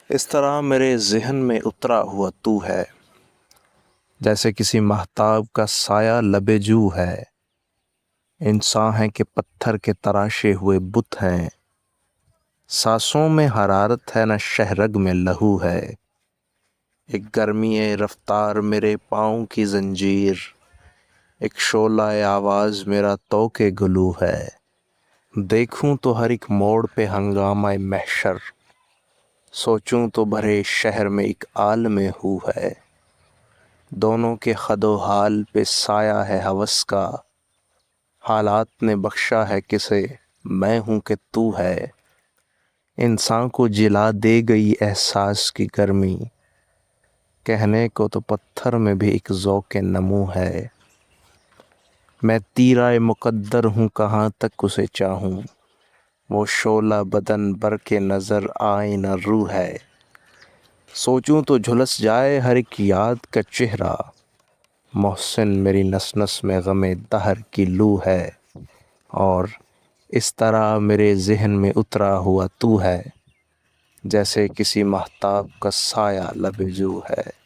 اس طرح میرے ذہن میں اترا ہوا تو ہے، جیسے کسی مہتاب کا سایہ لب جو ہے۔ انسان ہے کہ پتھر کے تراشے ہوئے بت ہیں، سانسوں میں حرارت ہے نہ شہرگ میں لہو ہے۔ ایک گرمی رفتار میرے پاؤں کی زنجیر، ایک شعلہ آواز میرا طوق گلو ہے۔ دیکھوں تو ہر ایک موڑ پہ ہنگامہ محشر، سوچوں تو بھرے شہر میں ایک عالم ہو ہے۔ دونوں کے خد و حال پہ سایہ ہے ہوس کا، حالات نے بخشا ہے کسے میں ہوں کہ تو ہے۔ انسان کو جلا دے گئی احساس کی گرمی، کہنے کو تو پتھر میں بھی ایک ذوق نمو ہے۔ میں تیرہ مقدر ہوں کہاں تک اسے چاہوں، وہ شعلہ بدن بر کے نظر آئے نہ روح ہے۔ سوچوں تو جھلس جائے ہر ایک یاد کا چہرہ، محسن میری نس نس میں غم دہر کی لو ہے۔ اور اس طرح میرے ذہن میں اترا ہوا تو ہے، جیسے کسی مہتاب کا سایہ لب جو ہے۔